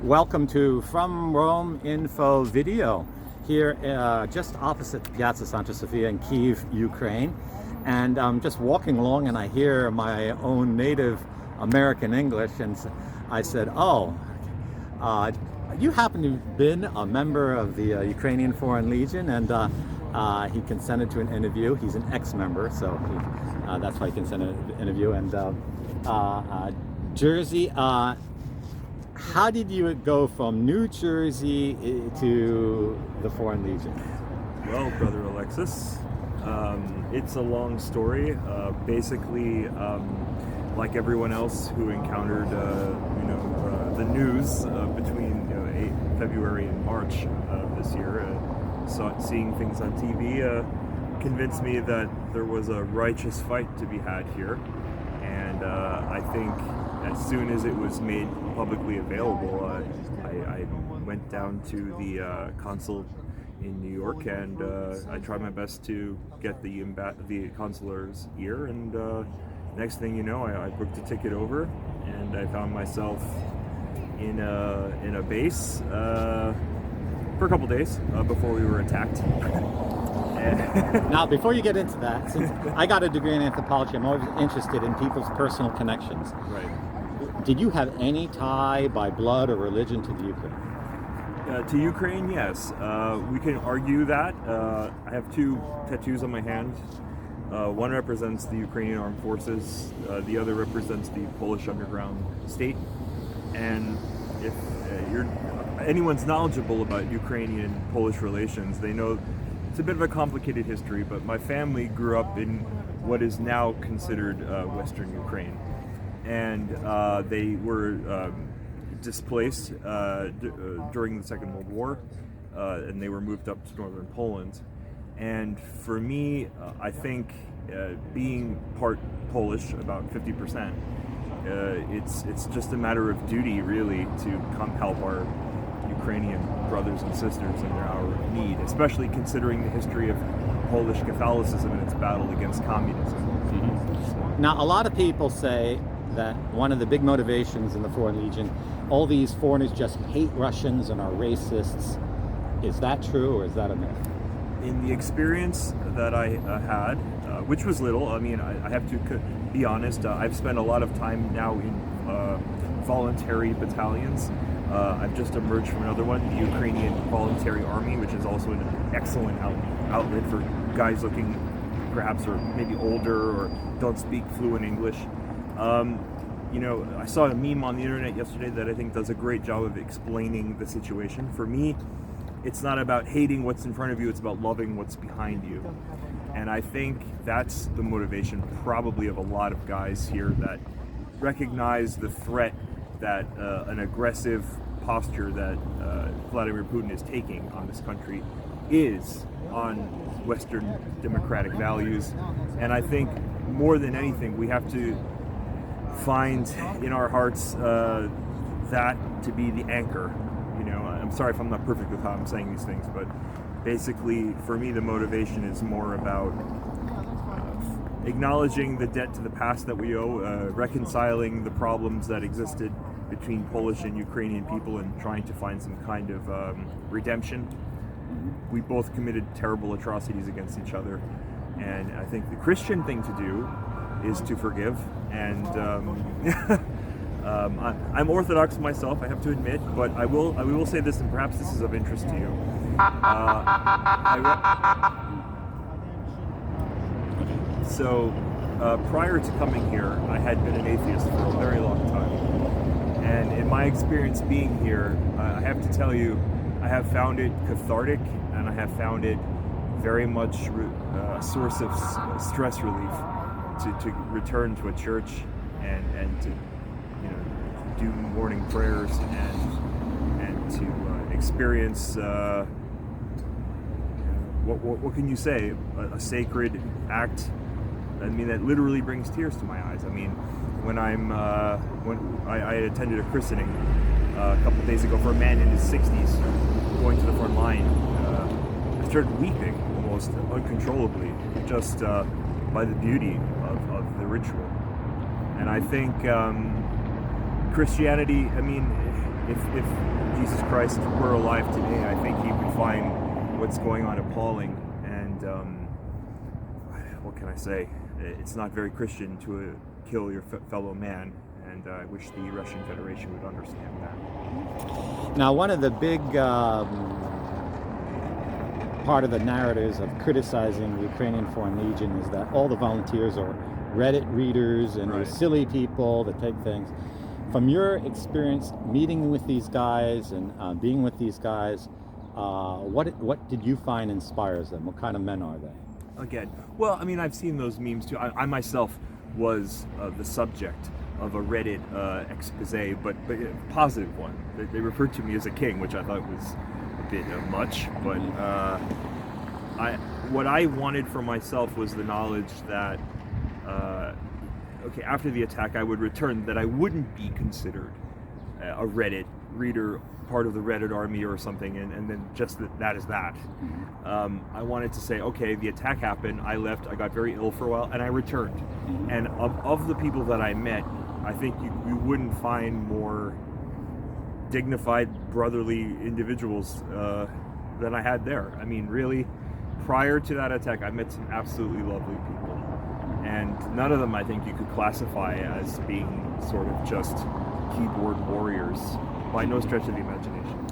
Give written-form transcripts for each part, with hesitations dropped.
Welcome to From Rome Info Video here just opposite Piazza Santa Sofia in Kyiv, Ukraine. And I'm just walking along and I hear my own native American English, and I said, you happen to have been a member of the Ukrainian Foreign Legion? And he consented to an interview. He's an ex-member, so that's why he consented to an interview. And Jersey, how did you go from New Jersey to the Foreign Legion? Well, Brother Alexis, it's a long story. Basically, like everyone else who encountered, the news between February and March of this year, seeing things on TV convinced me that there was a righteous fight to be had here, and I think as soon as it was made publicly available, I went down to the consul in New York, and I tried my best to get the consular's ear, and next thing you know, I booked a ticket over, and I found myself in a base for a couple days before we were attacked. Now, before you get into that, since I got a degree in anthropology, I'm always interested in people's personal connections. Right. Did you have any tie by blood or religion to the Ukraine? To Ukraine, yes. We can argue that. I have two tattoos on my hand. One represents the Ukrainian Armed Forces. The other represents the Polish underground state. And if anyone's knowledgeable about Ukrainian-Polish relations, they know it's a bit of a complicated history, but my family grew up in what is now considered Western Ukraine. And they were displaced during the Second World War, and they were moved up to northern Poland. And for me, I think being part Polish, about 50%, it's just a matter of duty, really, to come help our Ukrainian brothers and sisters in their hour of need, especially considering the history of Polish Catholicism and its battle against communism. Mm-hmm. Now, a lot of people say that one of the big motivations in the Foreign Legion, all these foreigners just hate Russians and are racists. Is that true, or is that a myth? In the experience that I had, which was little, I mean, I have to be honest, I've spent a lot of time now in voluntary battalions. I've just emerged from another one, the Ukrainian Voluntary Army, which is also an excellent outlet for guys looking perhaps or maybe older or don't speak fluent English. I saw a meme on the internet yesterday that I think does a great job of explaining the situation. For me, it's not about hating what's in front of you, it's about loving what's behind you. And I think that's the motivation probably of a lot of guys here that recognize the threat that an aggressive posture that Vladimir Putin is taking on this country is on Western democratic values. And I think more than anything, we have to find in our hearts that to be the anchor. I'm sorry if I'm not perfect with how I'm saying these things, but basically for me the motivation is more about acknowledging the debt to the past that we owe, reconciling the problems that existed between Polish and Ukrainian people, and trying to find some kind of redemption. We both committed terrible atrocities against each other, and I think the Christian thing to do is to forgive. And I'm Orthodox myself, I have to admit, but I will say this, and perhaps this is of interest to you. Prior to coming here, I had been an atheist for a very long time. And in my experience being here, I have to tell you, I have found it cathartic, and I have found it very much a source of stress relief to return to a church and to do morning prayers and to experience what can you say, a sacred act. I mean, that literally brings tears to my eyes. I mean, when I attended a christening a couple of days ago for a man in his 60s going to the front line, I started weeping almost uncontrollably, just by the beauty of the ritual. And I think Christianity, I mean, if Jesus Christ were alive today, I think he would find what's going on appalling. And what can I say? It's not very Christian to kill your fellow man, and I wish the Russian Federation would understand that. Now, one of the big part of the narratives of criticizing the Ukrainian Foreign Legion is that all the volunteers are Reddit readers and they're silly people that take things. From your experience meeting with these guys and being with these guys, what did you find inspires them? What kind of men are they? Again, well, I mean, I've seen those memes too. I myself was the subject of a Reddit expose, but a positive one. They referred to me as a king, which I thought was a bit much. But what I wanted for myself was the knowledge that, okay, after the attack, I would return, that I wouldn't be considered a Reddit reader, part of the Reddit army or something, and then just that is that. I wanted to say, okay, the attack happened, I left, I got very ill for a while, and I returned. And of the people that I met, I think you wouldn't find more dignified, brotherly individuals than I had there. I mean, really, prior to that attack, I met some absolutely lovely people. And none of them, I think, you could classify as being sort of just keyboard warriors, by no stretch of the imagination.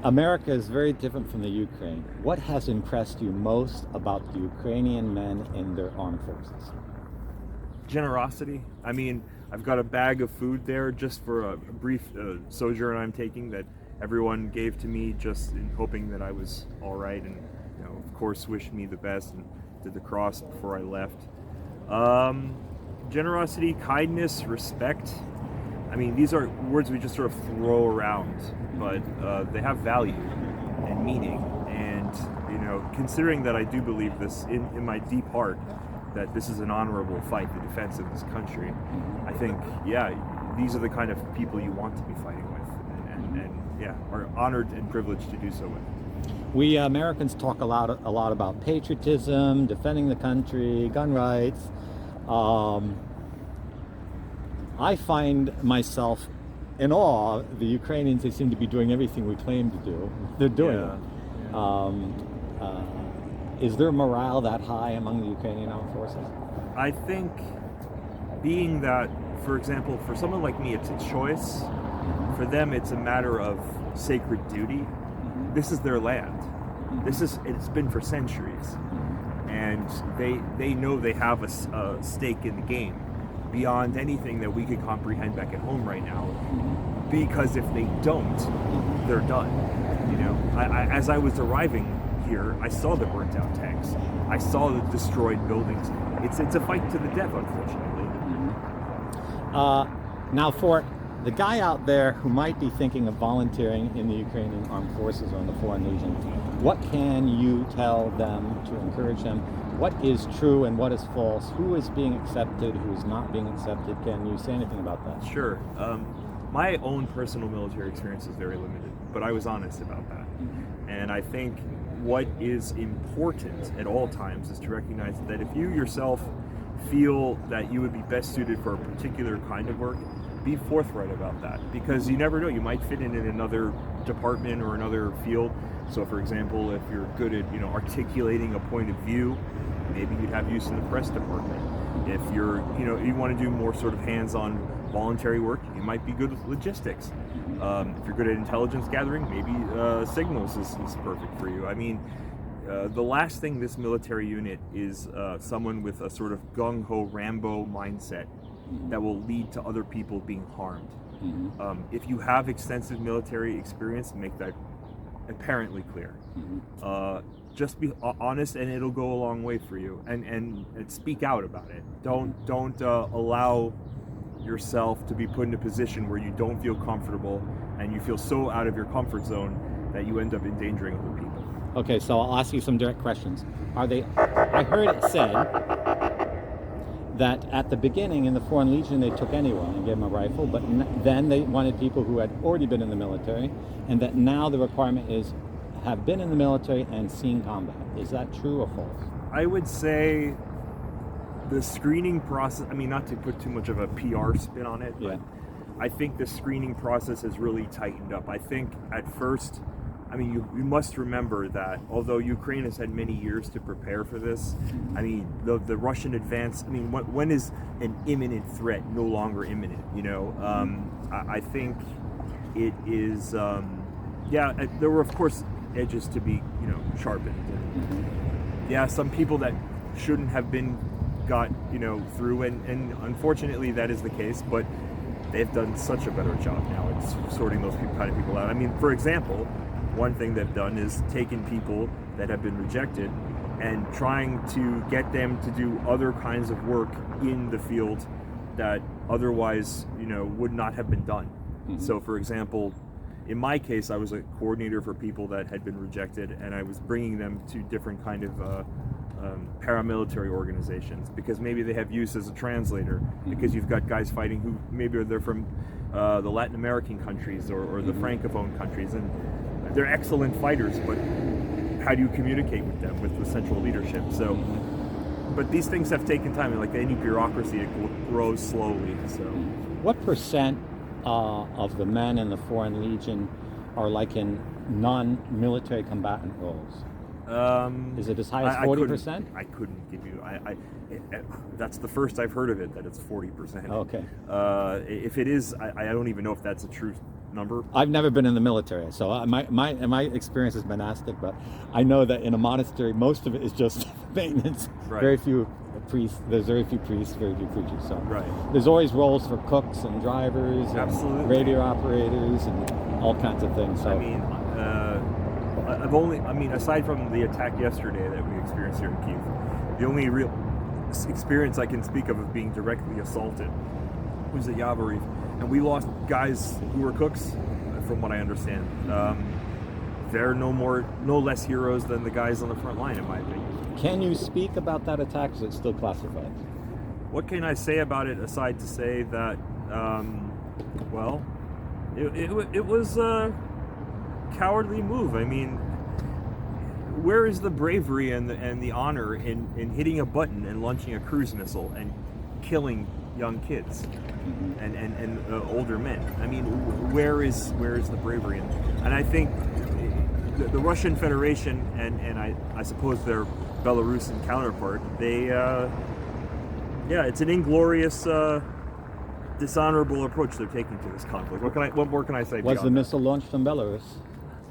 America is very different from the Ukraine. What has impressed you most about the Ukrainian men in their armed forces? Generosity. I mean, I've got a bag of food there just for a brief sojourn I'm taking that everyone gave to me, just in hoping that I was all right, and of course, wished me the best and did the cross before I left. Generosity, kindness, respect. I mean, these are words we just sort of throw around, but they have value and meaning. And considering that I do believe this in my deep heart, that this is an honorable fight, the defense of this country, I think, yeah, these are the kind of people you want to be fighting with, and yeah, are honored and privileged to do so with. We Americans talk a lot about patriotism, defending the country, gun rights. I find myself in awe of the Ukrainians. They seem to be doing everything we claim to do. They're doing it. Is there morale that high among the Ukrainian armed forces? I think, being that, for example, for someone like me, it's a choice. For them, it's a matter of sacred duty. This is their land. It's been for centuries. And they know they have a stake in the game beyond anything that we could comprehend back at home right now. Because if they don't, they're done. As I was arriving here, I saw the burnt out tanks. I saw the destroyed buildings. It's a fight to the death, unfortunately. Now, for the guy out there who might be thinking of volunteering in the Ukrainian Armed Forces or in the Foreign Legion, what can you tell them to encourage them? What is true and what is false? Who is being accepted? Who is not being accepted? Can you say anything about that? Sure. My own personal military experience is very limited, but I was honest about that. And I think what is important at all times is to recognize that if you yourself feel that you would be best suited for a particular kind of work, be forthright about that, because you never know, you might fit in another department or another field. So for example, if you're good at articulating a point of view, maybe you'd have use in the press department. If you're you want to do more sort of hands-on voluntary work, you might be good with logistics. If you're good at intelligence gathering, maybe signals is perfect for you. I mean, the last thing this military unit is someone with a sort of gung-ho Rambo mindset that will lead to other people being harmed. If you have extensive military experience, make that apparently clear. Just be honest, and it'll go a long way for you. And speak out about it. Don't allow yourself to be put in a position where you don't feel comfortable and you feel so out of your comfort zone that you end up endangering other people. Okay, so I'll ask you some direct questions. I heard it said that at the beginning in the Foreign Legion they took anyone and gave them a rifle, but then they wanted people who had already been in the military, and that now the requirement is have been in the military and seen combat. Is that true or false? I would say the screening process, I mean, not to put too much of a PR spin on it, but I think the screening process has really tightened up. I think at first, I mean, you must remember that although Ukraine has had many years to prepare for this, I mean, the Russian advance, I mean, when is an imminent threat no longer imminent, you know? I think it is, there were, of course, edges to be, you know, sharpened. And, yeah, some people that shouldn't have been got, you know, through, and unfortunately that is the case, but they've done such a better job now at sorting those kind of people out. I mean, for example, one thing they've done is taken people that have been rejected and trying to get them to do other kinds of work in the field that otherwise, you know, would not have been done. So, for example, in my case, I was a coordinator for people that had been rejected, and I was bringing them to different kind of paramilitary organizations because maybe they have use as a translator, because you've got guys fighting who maybe they're from the Latin American countries or the Francophone countries, and they're excellent fighters, but how do you communicate with them, with the central leadership? So, but these things have taken time, and like any bureaucracy, it grows slowly. So, what percent of the men in the Foreign Legion are like in non-military combatant roles? Is it as high as 40%? I couldn't give you. That's the first I've heard of it, that it's 40%. Okay. If it is, I don't even know if that's a true number. I've never been in the military, so my experience is monastic, but I know that in a monastery, most of it is just maintenance. Right. Very few priests. There's very few priests, very few preachers. So right. There's always roles for cooks and drivers, and radio operators, and all kinds of things. So I mean, aside from the attack yesterday that we experienced here in Kyiv, the only real experience I can speak of being directly assaulted was at Yavoriv, and we lost guys who were cooks, from what I understand. They're no less heroes than the guys on the front line, in my opinion. Can you speak about that attack? Is it still classified? What can I say about it aside to say that, well, it was a cowardly move. I mean, where is the bravery and the honor in hitting a button and launching a cruise missile and killing young kids and older men? I mean, where is the bravery? And I think the Russian Federation and I suppose their Belarusian counterpart, they it's an inglorious, dishonorable approach they're taking to this conflict. What more can I say? Was the missile launched from Belarus?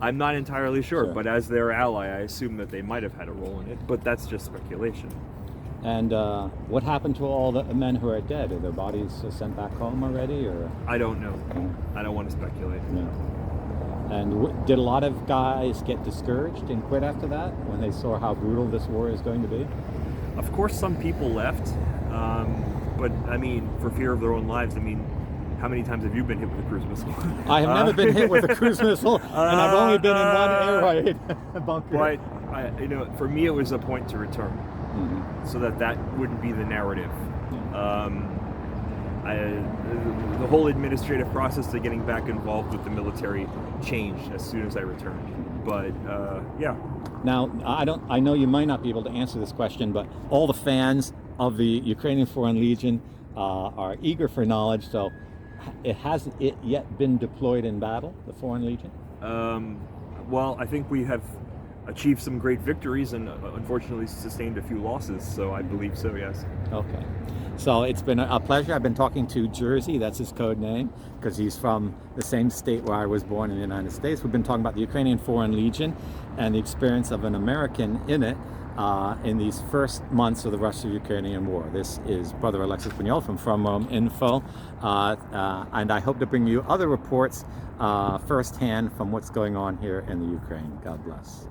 I'm not entirely sure, but as their ally, I assume that they might have had a role in it, but that's just speculation. And what happened to all the men who are dead? Are their bodies sent back home already, or? I don't know. I don't want to speculate. No. And did a lot of guys get discouraged and quit after that when they saw how brutal this war is going to be? Of course, some people left, but I mean, for fear of their own lives. I mean, how many times have you been hit with a cruise missile? I have never been hit with a cruise missile, and I've only been in one air raid bunker. But for me, it was a point to return, so that wouldn't be the narrative. The whole administrative process to getting back involved with the military changed as soon as I returned. But yeah. Now, I know you might not be able to answer this question, but all the fans of the Ukrainian Foreign Legion are eager for knowledge. So, hasn't it yet been deployed in battle, the Foreign Legion? Well, I think we have achieved some great victories and unfortunately sustained a few losses. So I believe so, yes. Okay. So it's been a pleasure. I've been talking to Jersey, that's his code name, because he's from the same state where I was born in the United States. We've been talking about the Ukrainian Foreign Legion and the experience of an American in it in these first months of the Russo-Ukrainian War. This is Brother Alexis Bugnolo from Rome Info, and I hope to bring you other reports firsthand from what's going on here in the Ukraine. God bless.